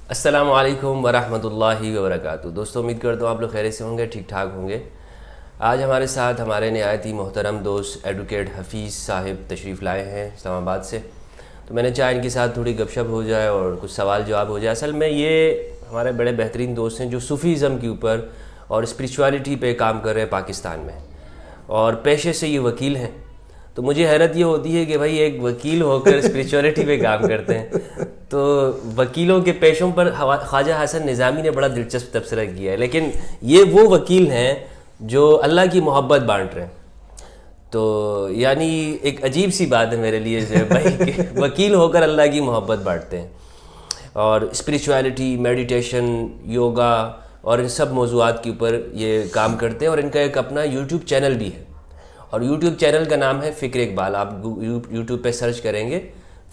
السلام علیکم ورحمۃ اللہ وبرکاتہ۔ دوستوں امید کرتا ہوں آپ لوگ خیریت سے ہوں گے، ٹھیک ٹھاک ہوں گے۔ آج ہمارے ساتھ ہمارے نہایت ہی محترم دوست ایڈوکیٹ حفیظ صاحب تشریف لائے ہیں اسلام آباد سے، تو میں نے چاہا ان کے ساتھ تھوڑی گپ شپ ہو جائے اور کچھ سوال جواب ہو جائے۔ اصل میں یہ ہمارے بڑے بہترین دوست ہیں جو صوفیزم کے اوپر اور اسپریچولیٹی پہ کام کر رہے ہیں پاکستان میں، اور پیشے سے یہ وکیل ہیں۔ تو مجھے حیرت یہ ہوتی ہے کہ بھائی ایک وکیل ہو کر اسپریچولیٹی پہ کام کرتے ہیں، تو وکیلوں کے پیشوں پر خواجہ حسن نظامی نے بڑا دلچسپ تبصرہ کیا ہے، لیکن یہ وہ وکیل ہیں جو اللہ کی محبت بانٹ رہے ہیں۔ تو یعنی ایک عجیب سی بات ہے میرے لیے جو بھائی کہ وکیل ہو کر اللہ کی محبت بانٹتے ہیں، اور اسپریچولیٹی، میڈیٹیشن، یوگا اور ان سب موضوعات کے اوپر یہ کام کرتے ہیں، اور ان کا ایک اپنا یوٹیوب چینل بھی ہے، اور یوٹیوب چینل کا نام ہے فکر اقبال۔ آپ یوٹیوب پہ سرچ کریں گے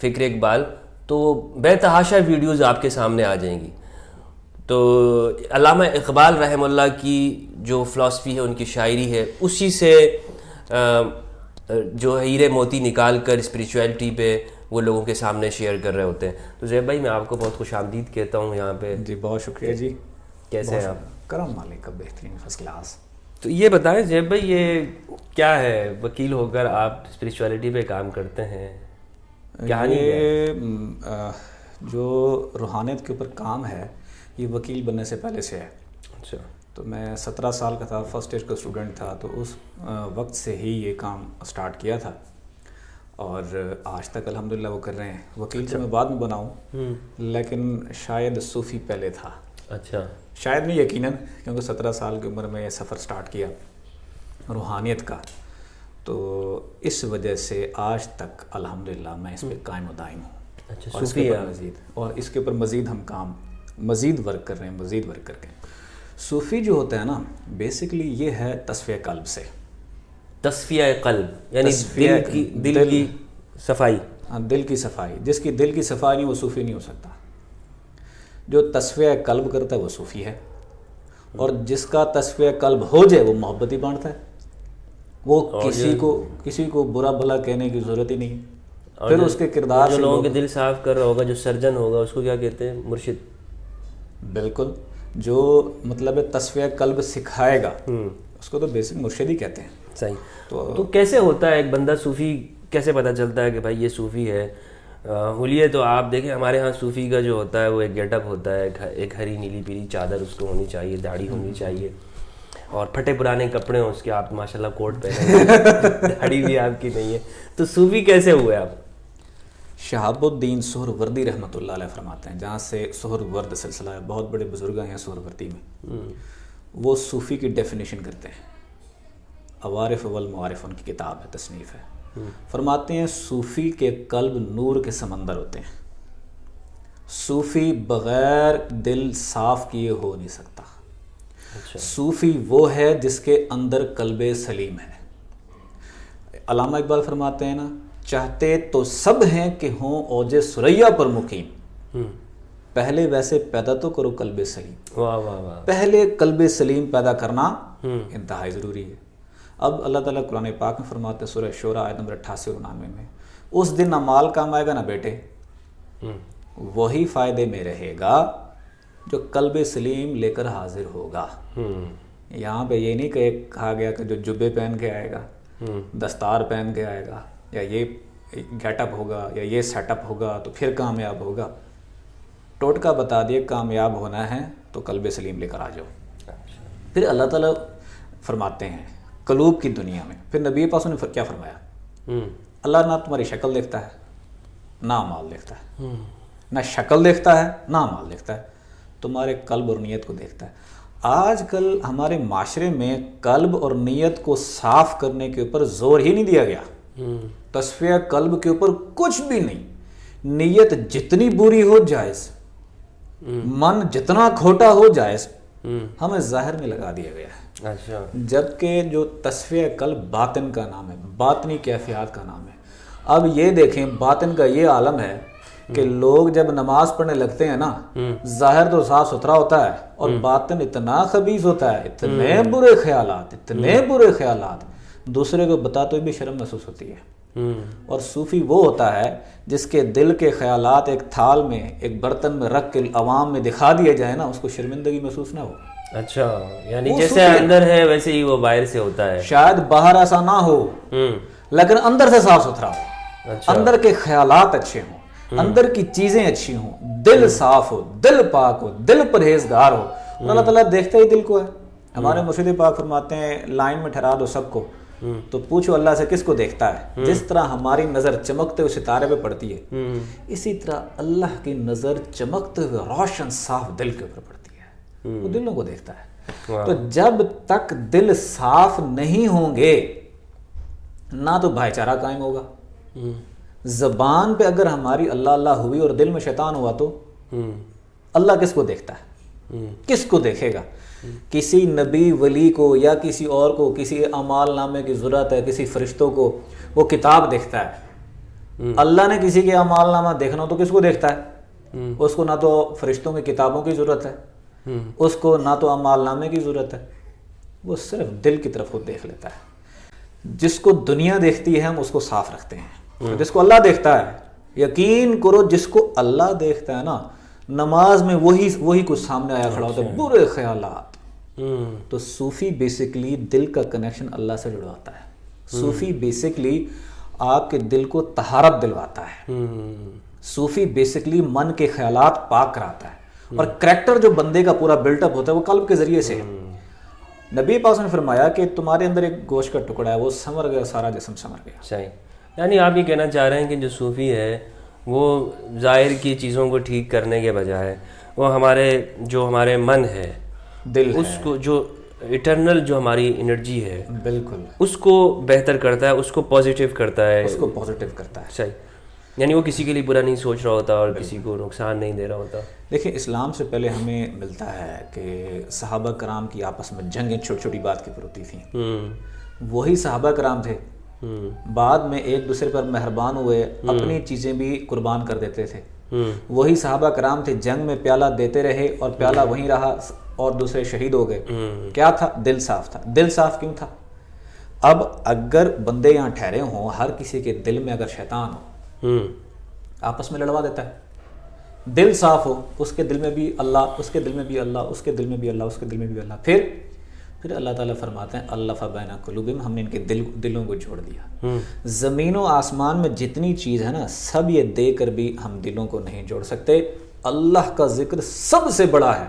فکر اقبال تو بے تحاشا ویڈیوز آپ کے سامنے آ جائیں گی۔ تو علامہ اقبال رحمہ اللہ کی جو فلسفی ہے، ان کی شاعری ہے، اسی سے جو ہیرے موتی نکال کر اسپریچولیٹی پہ وہ لوگوں کے سامنے شیئر کر رہے ہوتے ہیں۔ تو زیب بھائی میں آپ کو بہت خوش آمدید کہتا ہوں یہاں پہ۔ جی بہت شکریہ جی، کیسے ہیں آپ؟ کرم مالک کا بہترین فرسٹ کلاس۔ تو یہ بتائیں زیب بھائی، یہ کیا ہے وکیل ہو کر آپ اسپریچولیٹی پہ کام کرتے ہیں؟ یہ جو روحانیت کے اوپر کام ہے یہ وکیل بننے سے پہلے سے ہے۔ اچھا۔ تو میں 17 سال کا تھا، فرسٹ ایئر کا اسٹوڈنٹ تھا، تو اس وقت سے ہی یہ کام سٹارٹ کیا تھا، اور آج تک الحمدللہ وہ کر رہے ہیں۔ وکیل تو میں بعد میں بناؤں، لیکن شاید صوفی پہلے تھا۔ اچھا۔ شاید نہیں، یقیناً، کیونکہ 17 سال کی عمر میں یہ سفر سٹارٹ کیا روحانیت کا، تو اس وجہ سے آج تک الحمدللہ میں اس پہ قائم و دائم ہوں۔ اچھا، اور اس کے اوپر مزید اس کے اوپر مزید ہم کام مزید ورک کر رہے ہیں، مزید ورک کر کے۔ صوفی جو ہوتا ہے نا، بیسکلی یہ ہے تصفیہ قلب سے۔ تصفیہ قلب یعنی دل کی صفائی۔ ہاں، دل کی صفائی۔ جس کی دل کی صفائی نہیں وہ صوفی نہیں ہو سکتا۔ جو تصفیہ قلب کرتا ہے وہ صوفی ہے، اور جس کا تصفیہ قلب ہو جائے وہ محبت ہی بانٹتا ہے۔ وہ کسی کو برا بھلا کہنے کی ضرورت ہی نہیں۔ پھر اس کے کردار سے جو لوگوں کے دل صاف کر رہا ہوگا، جو سرجن ہوگا، اس کو کیا کہتے ہیں؟ مرشد۔ بالکل، جو مطلب تصفیہ قلب سکھائے گا اس کو تو بیسک مرشد ہی کہتے ہیں۔ صحیح۔ تو کیسے ہوتا ہے ایک بندہ صوفی؟ کیسے پتہ چلتا ہے کہ بھائی یہ صوفی ہے؟ حلیے تو آپ دیکھیں ہمارے ہاں صوفی کا جو ہوتا ہے وہ ایک گیٹ اپ ہوتا ہے، ایک ہری نیلی پیلی چادر اس کو ہونی چاہیے، داڑھی ہونی چاہیے، اور پھٹے پرانے کپڑے ہوں اس کے۔ آپ ماشاءاللہ کوٹ پہنے، داڑھی بھی آپ کی نہیں ہے، تو صوفی کیسے ہوئے آپ؟ شہاب الدین سہروردی رحمۃ اللہ علیہ فرماتے ہیں، جہاں سے سہرورد سلسلہ ہے، بہت بڑے بزرگ ہیں سہروردی میں، وہ صوفی کی ڈیفینیشن کرتے ہیں۔ عوارف والمعارف ان کی کتاب ہے، تصنیف ہے۔ فرماتے ہیں صوفی کے قلب نور کے سمندر ہوتے ہیں، صوفی بغیر دل صاف کیے ہو نہیں سکتا۔ صوفی وہ ہے جس کے اندر قلب سلیم ہے۔ علامہ اقبال فرماتے ہیں نا، چاہتے تو سب ہیں کہ ہوں اوج ثریا پر مقیم، پہلے ویسے پیدا تو کرو قلب سلیم۔ واہ واہ واہ۔ پہلے قلب سلیم پیدا کرنا انتہائی ضروری ہے۔ اب اللہ تعالیٰ قرآن پاک میں فرماتے ہیں، سورہ شورى آیت نمبر 88 اور 99 میں، اس دن نہ مال کام آئے گا نہ بیٹے، وہی فائدے میں رہے گا جو قلب سلیم لے کر حاضر ہوگا۔ یہاں پہ یہ نہیں کہا گیا کہ جو جبے پہن کے آئے گا، دستار پہن کے آئے گا، یا یہ گیٹ اپ ہوگا، یا یہ سیٹ اپ ہوگا تو پھر کامیاب ہوگا۔ ٹوٹکا بتا دیے، کامیاب ہونا ہے تو قلب سلیم لے کر آ جاؤ۔ پھر اللہ تعالیٰ فرماتے ہیں قلوب کی دنیا میں، پھر نبی پاک نے کیا فرمایا؟ اللہ نہ تمہاری شکل دیکھتا ہے نہ مال دیکھتا ہے، نہ شکل دیکھتا ہے نہ مال دیکھتا ہے، تمہارے قلب اور نیت کو دیکھتا ہے۔ آج کل ہمارے معاشرے میں قلب اور نیت کو صاف کرنے کے اوپر زور ہی نہیں دیا گیا۔ تصفیہ قلب کے اوپر کچھ بھی نہیں۔ نیت جتنی بری ہو جائز، من جتنا کھوٹا ہو جائز، ہمیں ظاہر میں لگا دیا گیا ہے۔ اچھا۔ جبکہ جو تصفیہ قلب باطن کا نام ہے، باطنی کیفیات کا نام ہے۔ اب یہ دیکھیں، باطن کا یہ عالم ہے کہ لوگ جب نماز پڑھنے لگتے ہیں نا، ظاہر تو صاف ستھرا ہوتا ہے اور باطن اتنا خبیث ہوتا ہے، اتنے برے خیالات، اتنے برے خیالات، دوسرے کو بتاتے ہوئے بھی شرم محسوس ہوتی ہے۔ اور صوفی وہ ہوتا ہے جس کے دل کے خیالات ایک تھال میں ایک برتن میں رکھ کے عوام میں دکھا دیے جائے نا، اس کو شرمندگی محسوس نہ ہو. اچھا، یعنی جیسے اندر ہے ویسے ہی وہ باہر سے ہوتا ہے. شاید باہر ایسا نہ ہو لیکن اندر سے صاف ستھرا ہو، اندر کے خیالات اچھے ہوں، اندر کی چیزیں اچھی ہوں، دل صاف ہو، دل پاک ہو، دل پرہیزگار ہو. اللہ تعالیٰ دیکھتا ہی دل کو ہے. ہمارے مرشد پاک فرماتے ہیں لائن میں ٹھہرا دو سب کو تو پوچھو اللہ سے کس کو دیکھتا ہے. جس طرح ہماری نظر چمکتے ہوئے ستارے پہ پڑتی ہے، اسی طرح اللہ کی نظر چمکتے ہوئے روشن صاف دل کے اوپر پڑتی ہے. وہ دلوں کو دیکھتا ہے. تو جب تک دل صاف نہیں ہوں گے نہ تو بھائی چارہ قائم ہوگا. زبان پہ اگر ہماری اللہ اللہ ہوئی اور دل میں شیطان ہوا تو اللہ کس کو دیکھتا ہے؟ کس کو دیکھے گا؟ کسی نبی ولی کو یا کسی اور کو کسی اعمال نامے کی ضرورت ہے، کسی فرشتوں کو وہ کتاب دیکھتا ہے. اللہ نے کسی کے اعمال نامہ دیکھنا ہو تو کس کو دیکھتا ہے؟ اس کو نہ تو فرشتوں کی کتابوں کی ضرورت ہے، اس کو نہ تو اعمال نامے کی ضرورت ہے، وہ صرف دل کی طرف خود دیکھ لیتا ہے. جس کو دنیا دیکھتی ہے ہم اس کو صاف رکھتے ہیں. جس کو اللہ دیکھتا ہے، یقین کرو جس کو اللہ دیکھتا ہے نا، نماز میں وہی کچھ سامنے آیا کھڑا ہوتا ہے، برے خیالات. تو صوفی بیسیکلی دل کا کنیکشن اللہ سے جڑواتا ہے. صوفی بیسیکلی آپ کے دل کو طہارت دلواتا ہے. صوفی بیسیکلی من کے خیالات پاک کراتا ہے. اور کریکٹر جو بندے کا پورا بلٹ اپ ہوتا ہے وہ قلب کے ذریعے سے ہے. نبی پاک نے فرمایا کہ تمہارے اندر ایک گوشت کا ٹکڑا ہے، وہ سمر گیا، سارا جسم سمر گیا. صحیح. یعنی آپ یہ کہنا چاہ رہے ہیں کہ جو صوفی ہے وہ ظاہر کی چیزوں کو ٹھیک کرنے کے بجائے وہ ہمارے من ہے، دل اس کو جو اٹرنل جو ہماری انرجی ہے بالکل اس کو بہتر کرتا ہے، اس کو پازیٹیو کرتا ہے، اس کو پازیٹیو کرتا ہے. صحیح. یعنی وہ کسی کے لیے برا نہیں سوچ رہا ہوتا اور کسی کو نقصان نہیں دے رہا ہوتا. دیکھیں اسلام سے پہلے ہمیں ملتا ہے کہ صحابہ کرام کی آپس میں جنگیں چھوٹی چھوٹی بات کی پر ہوتی تھیں. وہی صحابہ کرام تھے، بعد میں ایک دوسرے پر مہربان ہوئے، اپنی چیزیں بھی قربان کر دیتے تھے. وہی صحابہ کرام تھے، جنگ میں پیالہ دیتے رہے اور پیالہ وہیں رہا اور دوسرے شہید ہو گئے. کیا تھا؟ دل صاف تھا. دل صاف کیوں تھا؟ اب اگر بندے یہاں ٹھہرے ہوں، ہر کسی کے دل میں اگر شیطان ہو آپس میں لڑوا دیتا ہے. دل صاف ہو، اس کے دل میں بھی اللہ، اس کے دل میں بھی اللہ، اس کے دل میں بھی اللہ، اس کے دل میں بھی اللہ. پھر اللہ تعالیٰ فرماتے ہیں الف بین قلوبہم، ہم نے ان کے دلوں کو جوڑ دیا. زمین و آسمان میں جتنی چیز ہے نا سب یہ دے کر بھی ہم دلوں کو نہیں جوڑ سکتے. اللہ کا ذکر سب سے بڑا ہے.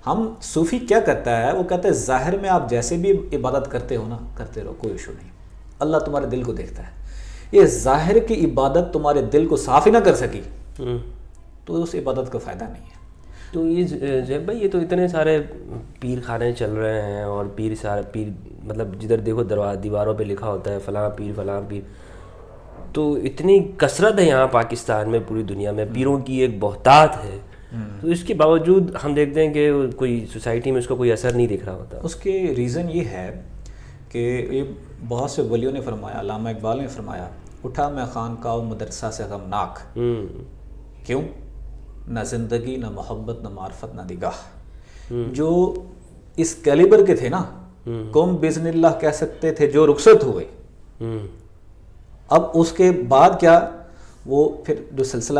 ہم صوفی کیا کرتا ہے، وہ کہتے ہیں ظاہر میں آپ جیسے بھی عبادت کرتے ہو نا کرتے رہو، کوئی ایشو نہیں. اللہ تمہارے دل کو دیکھتا ہے. یہ ظاہر کی عبادت تمہارے دل کو صاف ہی نہ کر سکی تو اس عبادت کا فائدہ نہیں ہے. تو یہ زیب بھائی، یہ تو اتنے سارے پیر خانے چل رہے ہیں اور پیر مطلب جدھر دیکھو دیواروں پہ لکھا ہوتا ہے فلاں پیر فلاں پیر. تو اتنی کثرت ہے یہاں پاکستان میں، پوری دنیا میں پیروں کی ایک بہتات ہے. تو اس کے باوجود ہم دیکھتے ہیں کہ کوئی سوسائٹی میں اس کا کوئی اثر نہیں دکھ رہا ہوتا. اس کے ریزن یہ ہے کہ یہ بہت سے ولیوں نے فرمایا، علامہ اقبال نے فرمایا اٹھا میں خانقاہ و مدرسہ سے غمناک. کیوں؟ نہ زندگی، نہ محبت، نہ معرفت، نہ نگاہ. جو اس کیلیبر کے تھے نا، کم بزن اللہ کہہ سکتے تھے، جو رخصت ہوئے. اب اس کے بعد کیا، وہ پھر جو سلسلہ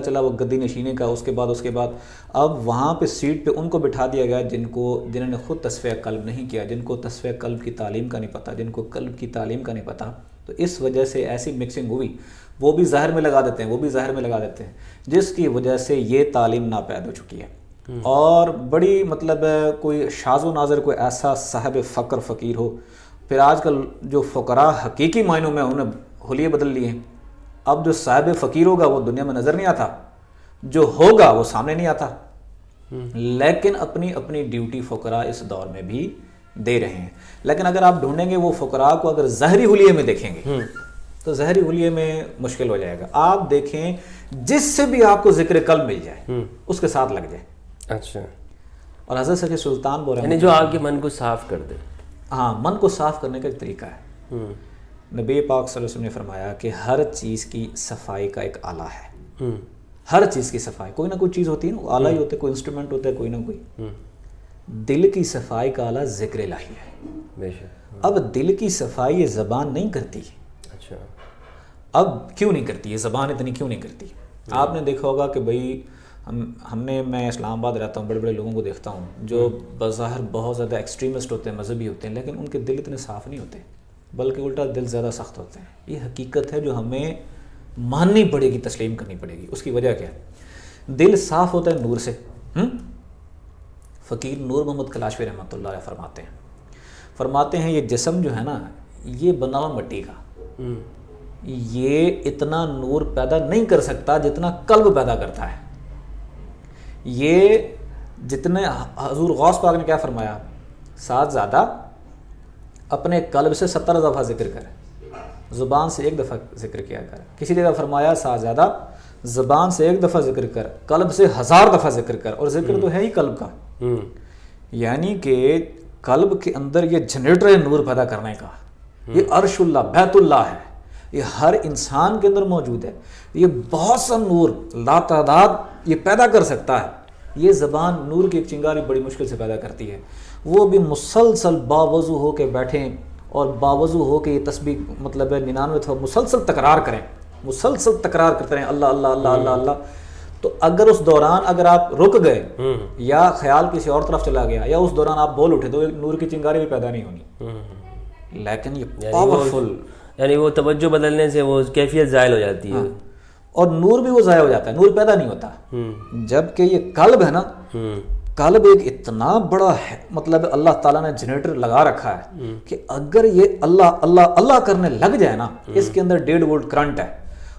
چلا وہ گدی نشینے کا. اس کے بعد اب وہاں پہ سیٹ پہ ان کو بٹھا دیا گیا جنہوں نے خود تصفیہ قلب نہیں کیا، جن کو تصفیہ قلب کی تعلیم کا نہیں پتہ، جن کو قلب کی تعلیم کا نہیں پتہ. تو اس وجہ سے ایسی مکسنگ ہوئی، وہ بھی ظاہر میں لگا دیتے ہیں، جس کی وجہ سے یہ تعلیم ناپید ہو چکی ہے. اور بڑی مطلب کوئی شاذ و ناظر کوئی ایسا صاحب فقر فقیر ہو. پھر آج کل جو فقراء حقیقی معنوں میں انہوں نے حلیے بدل لیے ہیں. اب جو صاحب فقیر ہوگا وہ دنیا میں نظر نہیں آتا، جو ہوگا وہ سامنے نہیں آتا. لیکن اپنی اپنی ڈیوٹی فقراء اس دور میں بھی دے رہے ہیں. لیکن اگر آپ ڈھونڈیں گے وہ فقراء کو اگر ظاہری حلیے میں دیکھیں گے تو ظاہری حلیے میں مشکل ہو جائے گا. آپ دیکھیں جس سے بھی آپ کو ذکر قلب مل جائے اس کے ساتھ لگ جائے. اچھا. اور حضرت سید سلطان بول رہے ہیں جو آپ کے من کو صاف کر دے. ہاں، من کو صاف کرنے کا ایک طریقہ ہے. نبی پاک صلی اللہ علیہ وسلم نے فرمایا کہ ہر چیز کی صفائی کا ایک آلہ ہے. ہر چیز کی صفائی، کوئی نہ کوئی چیز ہوتی ہے نا، آلہ ہی ہوتا ہے، کوئی انسٹرومنٹ ہوتا ہے، کوئی نہ کوئی. دل کی صفائی کا آلہ ذکر الہی ہے. بے شک. اب دل کی صفائی یہ زبان نہیں کرتی. اچھا. اب کیوں نہیں کرتی یہ زبان اتنی کیوں نہیں کرتی؟ آپ نے دیکھا ہوگا کہ بھئی میں اسلام آباد رہتا ہوں، بڑے بڑے لوگوں کو دیکھتا ہوں جو بظاہر بہت زیادہ ایکسٹریمسٹ ہوتے ہیں، مذہبی ہوتے ہیں، لیکن ان کے دل اتنے صاف نہیں ہوتے، بلکہ الٹا دل زیادہ سخت ہوتے ہیں. یہ حقیقت ہے جو ہمیں ماننی پڑے گی، تسلیم کرنی پڑے گی. اس کی وجہ کیا ہے؟ دل صاف ہوتا ہے نور سے. فقیر نور محمد کلاشوی رحمۃ اللہ علیہ فرماتے ہیں یہ جسم جو ہے نا، یہ بنا ہوا مٹی کا، یہ اتنا نور پیدا نہیں کر سکتا جتنا قلب پیدا کرتا ہے. یہ جتنے حضور غوث پاک نے کیا فرمایا؟ ساتھ زیادہ اپنے قلب سے 70 دفعہ ذکر کر، زبان سے 1 دفعہ ذکر کیا کر. کسی جگہ فرمایا ساتھ زیادہ زبان سے 1 دفعہ ذکر کر، قلب سے 1000 دفعہ ذکر کر. اور ذکر تو ہے ہی قلب کا، یعنی کہ قلب کے اندر یہ جنریٹر ہے نور پیدا کرنے کا. یہ عرش اللہ، بیت اللہ ہے، یہ ہر انسان کے اندر موجود ہے. یہ بہت سا نور لا تعداد یہ پیدا کر سکتا ہے. یہ زبان نور کی ایک چنگاری بڑی مشکل سے پیدا کرتی ہے. وہ بھی مسلسل باوضو ہو کے بیٹھیں اور باوضو ہو کے یہ تسبیح مطلب ہے 99 دفعہ مسلسل تکرار کریں، مسلسل تکرار کرتے رہیں اللہ اللہ اللہ اللہ اللہ. تو اگر اس دوران اگر آپ رک گئے یا خیال کسی اور طرف چلا گیا یا اس دوران آپ بول اٹھے تو نور کی چنگاری بھی پیدا نہیں ہونی. لیکن یہ پاورفل، یعنی وہ توجہ بدلنے سے وہ کیفیت زائل ہو جاتی ہے، اور نور بھی وہ ضائع ہو جاتا ہے، نور پیدا نہیں ہوتا. جبکہ یہ قلب ہے نا، قلب ایک اتنا بڑا ہے، مطلب اللہ تعالیٰ نے جنریٹر لگا رکھا ہے کہ اگر یہ اللہ اللہ اللہ کرنے لگ جائے نا، اس کے اندر 1.5 وولٹ کرنٹ ہے.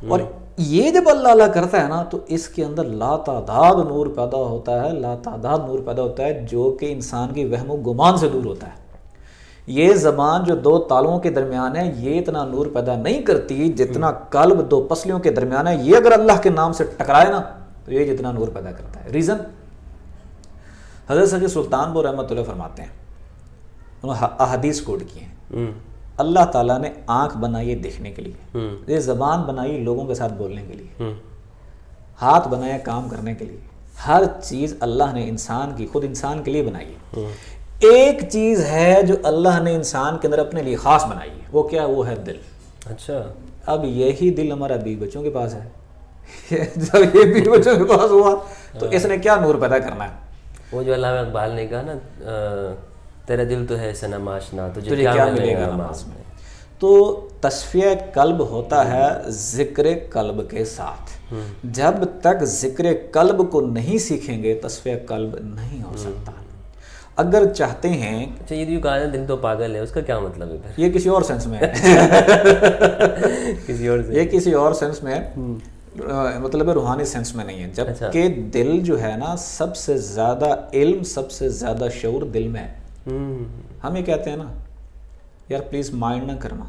اور یہ جب اللہ اللہ کرتا ہے نا تو اس کے اندر لا تعداد نور پیدا ہوتا ہے، لا تعداد نور پیدا ہوتا ہے جو کہ انسان کی وہم و گمان سے دور ہوتا ہے. یہ زبان جو 2 تالوں کے درمیان ہے یہ اتنا نور پیدا نہیں کرتی جتنا قلب 2 پسلیوں کے درمیان ہے. یہ اگر اللہ کے نام سے ٹکرائے نا تو یہ جتنا نور پیدا کرتا ہے. ریزن حضرت سید سلطان بو رحمۃ اللہ فرماتے ہیں، انہوں نے احادیث کوٹ کی ہیں. اللہ تعالیٰ نے آنکھ بنائی ہے دیکھنے کے لیے، یہ زبان بنائی لوگوں کے ساتھ بولنے کے لیے، ہاتھ بنایا کام کرنے کے لیے. ہر چیز اللہ نے انسان کی خود انسان کے لیے بنائی ہے. ایک چیز ہے جو اللہ نے انسان کے اندر اپنے لیے خاص بنائی ہے، وہ کیا؟ وہ ہے دل. اچھا. اب یہی دل ہمارا بیوی بچوں کے پاس ہے. جب یہ بیوی بچوں کے پاس ہوا تو اس نے کیا نور پیدا کرنا ہے؟ وہ جو علامہ اقبال نے کہا نا، تیرا دل تو ہے صنم آشنا، تجھے کیا ملے گا نماز میں. تو تصفیہ قلب ہوتا ہے ذکر قلب کے ساتھ. جب تک ذکر قلب کو نہیں سیکھیں گے تصفیہ قلب نہیں ہو سکتا. اگر چاہتے ہیں، اچھا یہ جو کہا ہے دل تو پاگل ہے، اس کا کیا مطلب ہے؟ یہ کسی اور سینس میں ہے. یہ کسی اور سینس میں ہے، مطلب روحانی سینس میں نہیں ہے. جبکہ دل جو ہے نا سب سے زیادہ علم، سب سے زیادہ شعور دل میں ہے. ہم یہ کہتے ہیں نا یار پلیز مائنڈ نہ کرنا،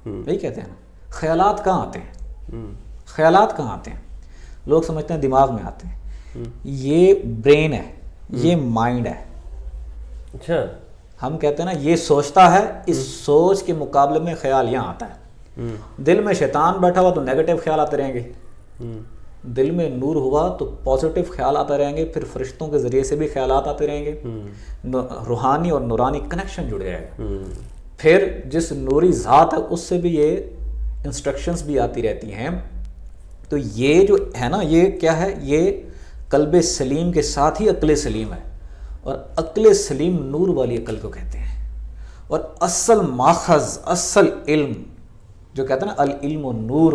یہی کہتے ہیں نا. خیالات کہاں آتے ہیں؟ خیالات کہاں آتے ہیں؟ لوگ سمجھتے ہیں دماغ میں آتے ہیں. یہ برین ہے، یہ مائنڈ ہے. اچھا. ہم کہتے ہیں نا یہ سوچتا ہے، اس سوچ کے مقابلے میں خیال یہاں آتا ہے. دل میں شیطان بیٹھا ہوا تو نیگیٹو خیال آتے رہیں گے، دل میں نور ہوا تو پازیٹیو خیال آتے رہیں گے. پھر فرشتوں کے ذریعے سے بھی خیالات آتے رہیں گے، روحانی اور نورانی کنیکشن جڑ جائے گا. پھر جس نوری ذات ہے اس سے بھی یہ انسٹرکشنز بھی آتی رہتی ہیں. تو یہ جو ہے نا یہ کیا ہے؟ یہ قلب سلیم کے ساتھ ہی عقل سلیم ہے. اور عقل سلیم نور والی عقل کو کہتے ہیں. اور اصل ماخذ، اصل علم جو کہتے ہیں نا العلم نور،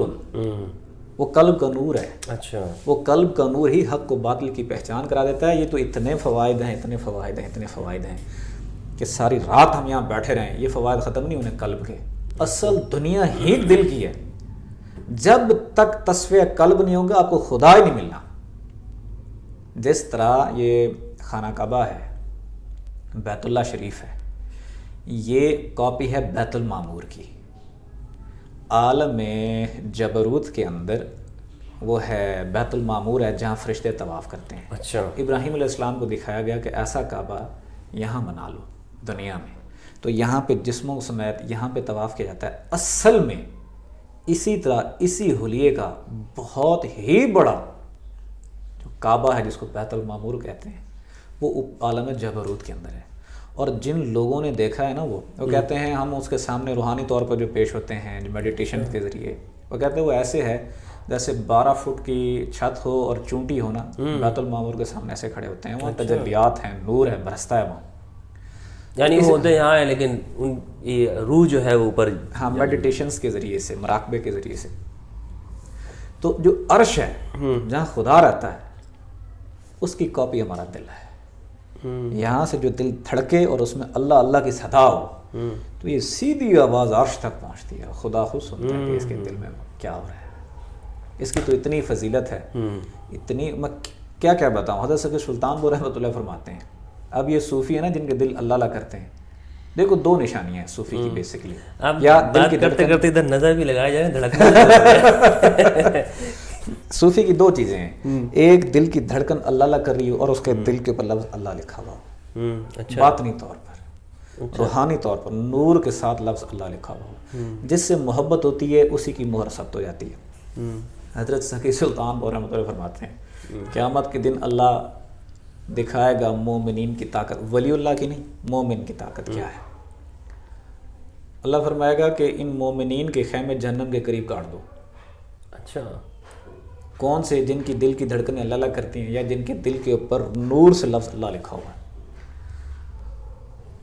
وہ قلب کا نور ہے. اچھا. وہ قلب کا نور ہی حق و باطل کی پہچان کرا دیتا ہے. یہ تو اتنے فوائد ہیں، اتنے فوائد ہیں، اتنے فوائد ہیں کہ ساری رات ہم یہاں بیٹھے رہیں یہ فوائد ختم نہیں ہونے قلب کے. اصل دنیا ہی دل کی ہے. جب تک تصفیہ قلب نہیں ہوگا آپ کو خدا ہی نہیں ملنا. جس طرح یہ خانہ کعبہ ہے، بیت اللہ شریف ہے، یہ کاپی ہے بیت المعمور کی. عالم جبروت کے اندر وہ ہے بیت المعمور ہے جہاں فرشتے طواف کرتے ہیں. اچھا. ابراہیم علیہ السلام کو دکھایا گیا کہ ایسا کعبہ یہاں بنا لو دنیا میں، تو یہاں پہ جسموں سمیت یہاں پہ طواف کیا جاتا ہے. اصل میں اسی طرح اسی حلیے کا بہت ہی بڑا جو کعبہ ہے جس کو بیت المعمور کہتے ہیں، وہ عالم جبروت کے اندر ہے. اور جن لوگوں نے دیکھا ہے نا وہ کہتے ہیں ہم اس کے سامنے روحانی طور پر جو پیش ہوتے ہیں جو میڈیٹیشن کے ذریعے، وہ کہتے ہیں وہ ایسے ہے جیسے 12 فٹ کی چھت ہو اور چونٹی ہو نا، بیت المعمور کے سامنے ایسے کھڑے ہوتے ہیں. وہاں تجلیات ہیں، نور ہے، برستا ہے وہاں. یعنی وہ ہوتے یہاں ہے لیکن ان روح جو ہے وہ اوپر. ہاں، میڈیٹیشنز کے ذریعے سے، مراقبے کے ذریعے سے. تو جو عرش ہے جہاں خدا رہتا ہے اس کی کاپی ہمارا دل ہے. یہاں سے جو دل دھڑکے اور اس میں اللہ اللہ کی صدا ہو تو یہ سیدھی آواز عرش تک پہنچتی ہے. خدا خود سنتا ہے کہ اس کے دل میں کیا ہو رہا ہے. اس کی تو اتنی فضیلت ہے، اتنی، میں کیا کیا بتاؤں. حضرت سید سلطان پور رحمۃ اللہ فرماتے ہیں، اب یہ صوفی ہے نا جن کے دل اللہ اللہ کرتے ہیں، دیکھو 2 نشانیاں ہیں صوفی کی بیسکلی. یا دل کی کرتے کرتے ادھر نظر بھی لگایا جائے دھڑکن. صوفی کی 2 چیزیں ہیں، ایک دل کی دھڑکن اللہ اللہ کر رہی ہو اور اس کے دل کے اوپر لفظ اللہ لکھا ہوا ہو، باطنی طور پر، روحانی طور پر نور کے ساتھ لفظ اللہ لکھا ہوا ہو. جس سے محبت ہوتی ہے اسی کی مہر ثبت ہو جاتی ہے. حضرت سخی سلطان پور رحمۃ اللہ فرماتے ہیں قیامت کے دن اللہ دکھائے گا مومنین کی طاقت، ولی اللہ کی نہیں، مومن کی طاقت کیا ہے. اللہ فرمائے گا کہ ان مومنین کے خیمے جہنم کے قریب گاڑ دو. اچھا، کون سے؟ جن کی دل کی دھڑکنیں اللہ اللہ کرتی ہیں یا جن کے دل کے اوپر نور سے لفظ اللہ لکھا ہوا ہے.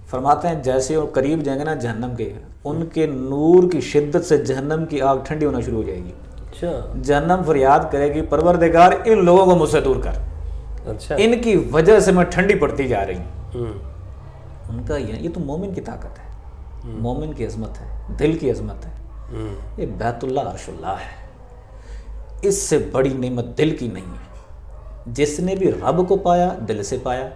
فرماتے ہیں جیسے وہ قریب جائیں گے نا جہنم کے، ان کے نور کی شدت سے جہنم کی آگ ٹھنڈی ہونا شروع ہو جائے گی. اچھا، جہنم فریاد کرے گی پروردگار ان لوگوں کو مجھ سے دور کر، اچھا، ان کی وجہ سے میں ٹھنڈی پڑتی جا رہی ہوں. ان کا یہ تو مومن کی طاقت ہے، مومن کی عظمت ہے، دل کی عظمت ہے. یہ بیت اللہ عرش اللہ ہے، اس سے بڑی نعمت دل کی نہیں ہے. جس نے بھی رب کو پایا دل سے پایا.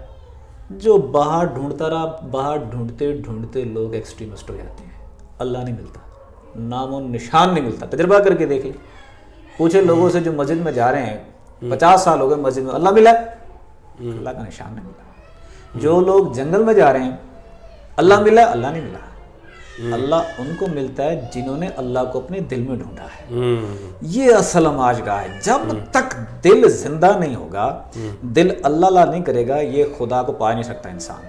جو باہر ڈھونڈتا رہا، باہر ڈھونڈتے ڈھونڈتے لوگ ایکسٹریمسٹ ہو جاتے ہیں. اللہ نہیں ملتا، نام و نشان نہیں ملتا. تجربہ کر کے دیکھ لیں، پوچھے لوگوں سے جو مسجد میں جا رہے ہیں 50 سال ہو گئے مسجد میں، اللہ ملا ہے؟ اللہ کا نشان نہیں ملا. جو لوگ جنگل میں جا رہے ہیں اللہ ملا، اللہ نہیں ملا. اللہ ان کو ملتا ہے جنہوں نے اللہ کو اپنے دل میں ڈھونڈا ہے. یہ اصل ہماج گاہ ہے. جب تک دل زندہ نہیں ہوگا، دل اللہ اللہ نہیں کرے گا، یہ خدا کو پا نہیں سکتا انسان.